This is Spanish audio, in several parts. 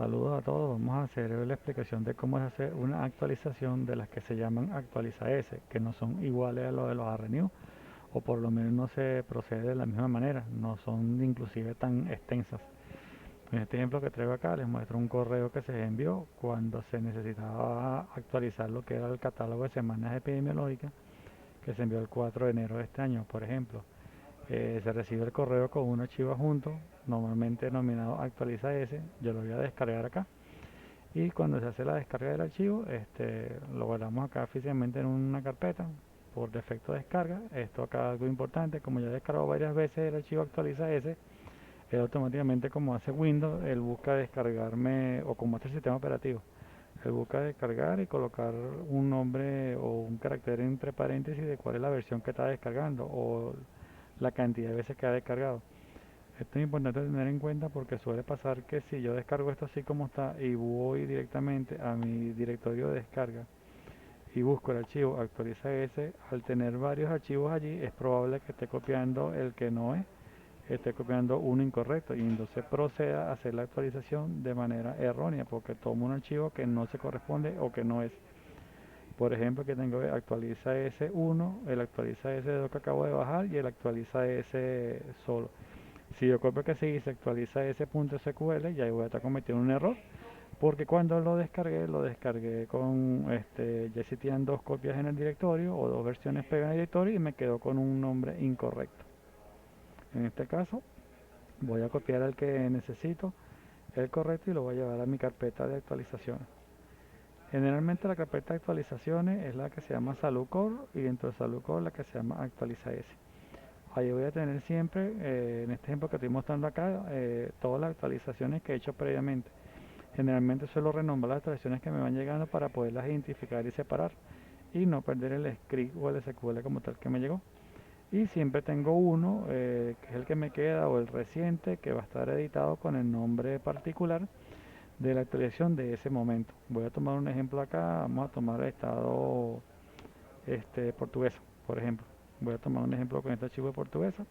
Saludos a todos, vamos a hacer la explicación de cómo es hacer una actualización de las que se llaman actualiza S, que no son iguales a lo de los arrenew, o por lo menos no se procede de la misma manera, no son inclusive tan extensas. En este ejemplo que traigo acá les muestro un correo que se envió cuando se necesitaba actualizar lo que era el catálogo de semanas epidemiológicas, que se envió el 4 de enero de este año, por ejemplo. Se recibe el correo con un archivo adjunto, normalmente denominado actualiza S, yo lo voy a descargar acá. Y cuando se hace la descarga del archivo, lo guardamos acá físicamente en una carpeta por defecto de descarga. Esto acá es algo importante, como ya he descargado varias veces el archivo actualiza ese, él automáticamente, como hace Windows, él busca descargarme, o como hace el sistema operativo, él busca descargar y colocar un nombre o un carácter entre paréntesis de cuál es la versión que está descargando o la cantidad de veces que ha descargado. Esto es importante tener en cuenta porque suele pasar que si yo descargo esto así como está y voy directamente a mi directorio de descarga y busco el archivo actualiza ese, al tener varios archivos allí es probable que esté copiando el que no es, esté copiando uno incorrecto y entonces proceda a hacer la actualización de manera errónea porque toma un archivo que no se corresponde o que no es. Por ejemplo, que tengo actualiza S1, el actualiza S2 que acabo de bajar y el actualiza S solo. Si yo copio que sí se actualiza ese punto SQL, ya voy a estar cometiendo un error, porque cuando lo descargué con, ya existían dos copias en el directorio o dos versiones pegadas en el directorio y me quedó con un nombre incorrecto. En este caso, voy a copiar el que necesito, el correcto, y lo voy a llevar a mi carpeta de actualizaciones. Generalmente la carpeta de actualizaciones es la que se llama Salud Core y dentro de Salud Core la que se llama Actualiza S. Ahí voy a tener siempre, en este ejemplo que estoy mostrando acá, todas las actualizaciones que he hecho previamente. Generalmente suelo renombrar las actualizaciones que me van llegando para poderlas identificar y separar y no perder el script o el SQL como tal que me llegó. Y siempre tengo uno, que es el que me queda o el reciente, que va a estar editado con el nombre particular de la actualización de ese momento. Voy a tomar un ejemplo acá, vamos a tomar el estado portuguesa, por ejemplo. Voy a tomar un ejemplo con este archivo de portuguesa.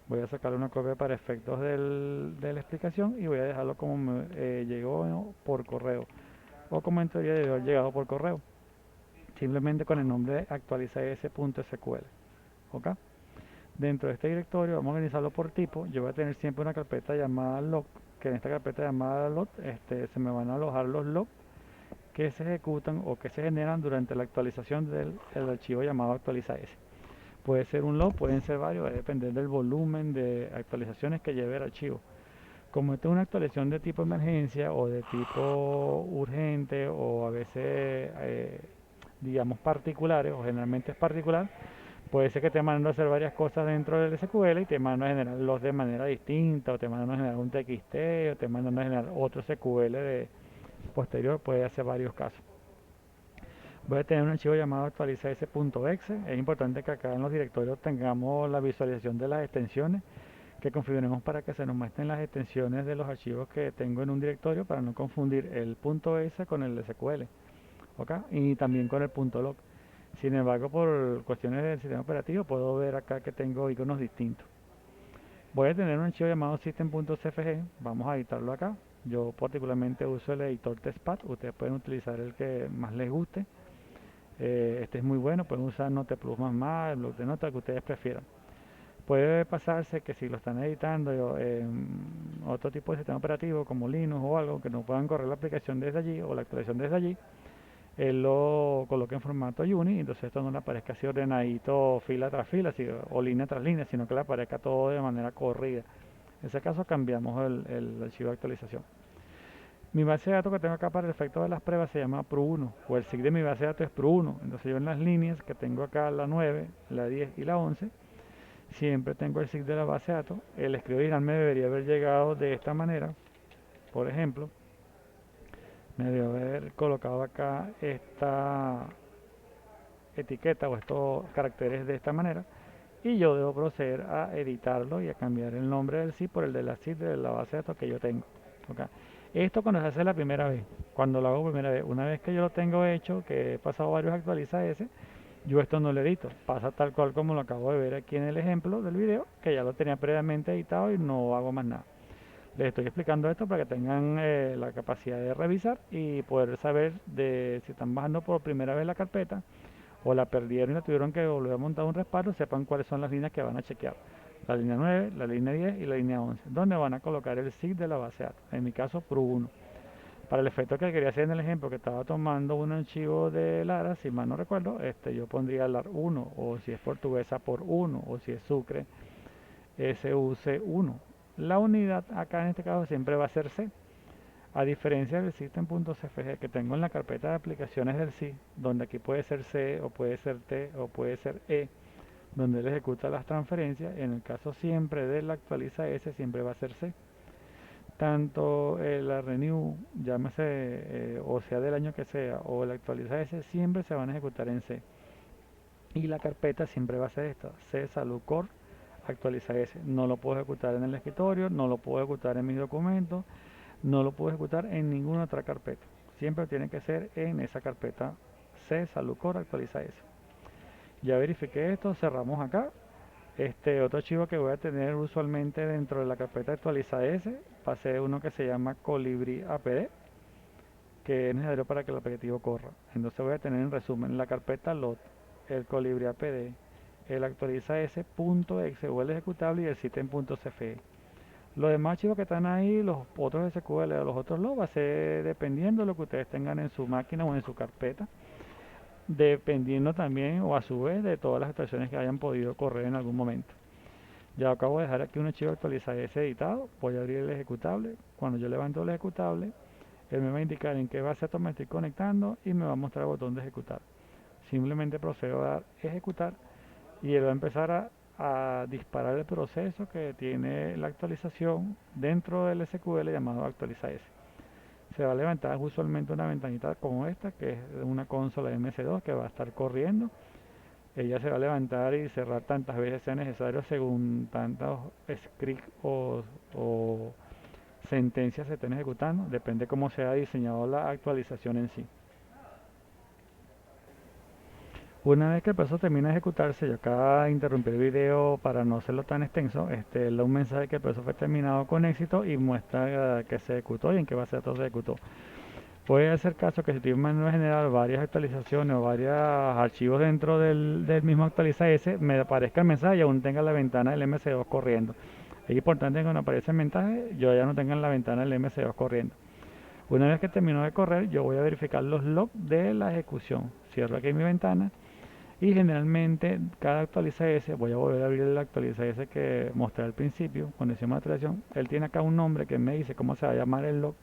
Voy a sacar una copia para efectos de la explicación y voy a dejarlo como me llegó, ¿no?, por correo o como en teoría debió haber llegado por correo, simplemente con el nombre de actualiza.s.sql. ¿Ok? Dentro de este directorio vamos a organizarlo por tipo. Yo voy a tener siempre una carpeta llamada log, que en esta carpeta llamada log se me van a alojar los logs que se ejecutan o que se generan durante la actualización del archivo llamado actualiza.s. Puede ser un log, pueden ser varios, va a depender del volumen de actualizaciones que lleve el archivo. Como esta es una actualización de tipo emergencia o de tipo urgente o a veces, digamos, particulares, o generalmente es particular, puede ser que te manden a hacer varias cosas dentro del SQL y te mandan a generarlos de manera distinta, o te mandan a generar un TXT, o te mandan a generar otro SQL de posterior, puede hacer varios casos. Voy a tener un archivo llamado actualiza.s.exe. Es importante que acá en los directorios tengamos la visualización de las extensiones, que configuremos para que se nos muestren las extensiones de los archivos que tengo en un directorio para no confundir el .s con el SQL, ¿okay? Y también con el .log. Sin embargo, por cuestiones del sistema operativo puedo ver acá que tengo iconos distintos. Voy a tener un archivo llamado system.cfg, vamos a editarlo acá. Yo particularmente uso el editor TestPad, ustedes pueden utilizar el que más les guste. Este es muy bueno, pueden usar Note++, el bloc de notas que ustedes prefieran. Puede pasarse que si lo están editando en otro tipo de sistema operativo como Linux o algo, que no puedan correr la aplicación desde allí o la actualización desde allí, él lo coloca en formato UNI, entonces esto no le aparezca así ordenadito fila tras fila o línea tras línea, sino que le aparezca todo de manera corrida. En ese caso cambiamos el archivo de actualización. Mi base de datos que tengo acá para el efecto de las pruebas se llama PRU1, o el SIG de mi base de datos es PRU1. Entonces yo en las líneas que tengo acá, la 9, la 10 y la 11, siempre tengo el SIG de la base de datos. El escribo original me debería haber llegado de esta manera. Por ejemplo, me debería haber colocado acá esta etiqueta o estos caracteres de esta manera. Y yo debo proceder a editarlo y a cambiar el nombre del SIG por el de la SIG de la base de datos que yo tengo. ¿Okay? Esto cuando se hace la primera vez, cuando lo hago primera vez, una vez que yo lo tengo hecho, que he pasado varios actualiza ese, yo esto no lo edito, pasa tal cual como lo acabo de ver aquí en el ejemplo del video, que ya lo tenía previamente editado y no hago más nada. Les estoy explicando esto para que tengan la capacidad de revisar y poder saber de si están bajando por primera vez la carpeta o la perdieron y la tuvieron que volver a montar un respaldo, sepan cuáles son las líneas que van a chequear. La línea 9, la línea 10 y la línea 11, donde van a colocar el zip de la base de datos. En mi caso, PRU1. Para el efecto que quería hacer en el ejemplo que estaba tomando un archivo de Lara, si mal no recuerdo, yo pondría LAR1, o si es portuguesa por 1, o si es Sucre, SUC1. La unidad acá en este caso siempre va a ser C. A diferencia del system.cfg que tengo en la carpeta de aplicaciones del C, donde aquí puede ser C o puede ser T o puede ser E, donde él ejecuta las transferencias, en el caso siempre de la actualiza S siempre va a ser C. Tanto la renew, llámese o sea del año que sea, o la actualiza S, siempre se van a ejecutar en C. Y la carpeta siempre va a ser esta, C salud core actualiza S. No lo puedo ejecutar en el escritorio, no lo puedo ejecutar en mis documentos, no lo puedo ejecutar en ninguna otra carpeta. Siempre tiene que ser en esa carpeta C salud core actualiza S. Ya verifiqué esto, cerramos acá. Este otro archivo que voy a tener usualmente dentro de la carpeta actualiza S va a ser uno que se llama colibri APD, que es necesario para que el aplicativo corra. Entonces voy a tener en resumen la carpeta lot, el colibri APD, el actualiza S.exe o el ejecutable y el system.cfe. Los demás archivos que están ahí, los otros SQL o los otros logs, va a ser dependiendo de lo que ustedes tengan en su máquina o en su carpeta, dependiendo también o a su vez de todas las actualizaciones que hayan podido correr en algún momento. Ya acabo de dejar aquí un archivo actualizado editado, voy a abrir el ejecutable. Cuando yo levanto el ejecutable, él me va a indicar en qué base de datos me estoy conectando y me va a mostrar el botón de ejecutar. Simplemente procedo a dar ejecutar y él va a empezar a disparar el proceso que tiene la actualización dentro del SQL llamado actualiza S. Se va a levantar usualmente una ventanita como esta, que es una consola MS2 que va a estar corriendo. Ella se va a levantar y cerrar tantas veces sea necesario según tantos scripts o sentencias se estén ejecutando, depende cómo se ha diseñado la actualización en sí. Una vez que el proceso termina de ejecutarse, yo acá interrumpí el video para no hacerlo tan extenso, da un mensaje que el proceso fue terminado con éxito y muestra que se ejecutó y en qué base de datos se ejecutó. Puede ser caso que si estoy mandando a generar varias actualizaciones o varios archivos dentro del mismo actualiza S, me aparezca el mensaje y aún tenga la ventana del MC2 corriendo. Es importante que cuando aparece el mensaje, yo ya no tenga la ventana del MC2 corriendo. Una vez que terminó de correr, yo voy a verificar los logs de la ejecución. Cierro aquí mi ventana y generalmente cada actualiza S, voy a volver a abrir el actualiza S que mostré al principio, cuando hicimos la actualización. Él tiene acá un nombre que me dice cómo se va a llamar el log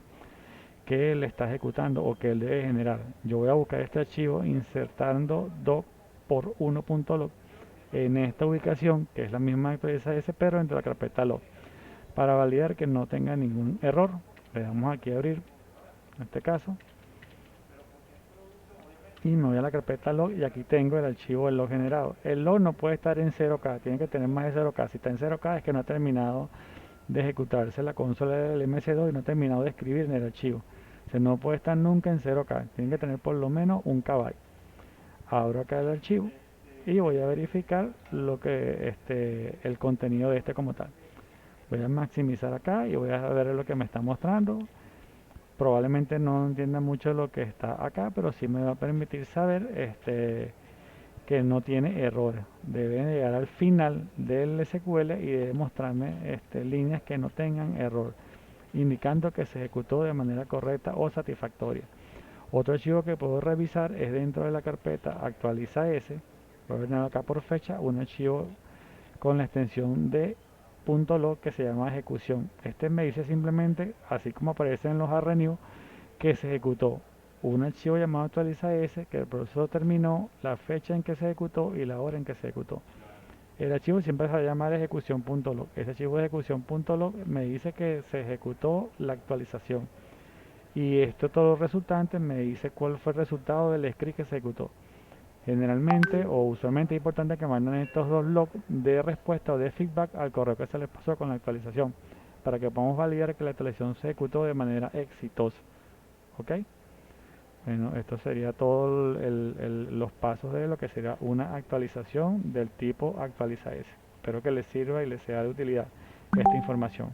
que él está ejecutando o que él debe generar. Yo voy a buscar este archivo insertando doc por 1.log en esta ubicación, que es la misma actualiza S, pero entre la carpeta log, para validar que no tenga ningún error. Le damos aquí a abrir, en este caso, y me voy a la carpeta log y aquí tengo el archivo del log generado. El log no puede estar en 0K, tiene que tener más de 0K. Si está en 0K es que no ha terminado de ejecutarse la consola del MC2 y no ha terminado de escribir en el archivo. O sea, no puede estar nunca en 0K, tiene que tener por lo menos un KB. Abro acá el archivo y voy a verificar lo que el contenido de este como tal. Voy a maximizar acá y voy a ver lo que me está mostrando. Probablemente no entienda mucho lo que está acá, pero sí me va a permitir saber que no tiene errores. Debe llegar al final del SQL y debe mostrarme líneas que no tengan error, indicando que se ejecutó de manera correcta o satisfactoria. Otro archivo que puedo revisar es dentro de la carpeta actualiza S. Voy a venir acá por fecha un archivo con la extensión de .log que se llama ejecución. Este me dice simplemente, así como aparece en los arrenew, que se ejecutó un archivo llamado actualiza S, que el proceso terminó, la fecha en que se ejecutó y la hora en que se ejecutó. El archivo siempre se va a llamar ejecución.log. Ese archivo de ejecución.log me dice que se ejecutó la actualización. Y esto todo resultante me dice cuál fue el resultado del script que se ejecutó. Generalmente o usualmente es importante que manden estos dos logs de respuesta o de feedback al correo que se les pasó con la actualización para que podamos validar que la actualización se ejecutó de manera exitosa. ¿Ok? Bueno, esto sería todos los pasos de lo que será una actualización del tipo actualiza S. Espero que les sirva y les sea de utilidad esta información.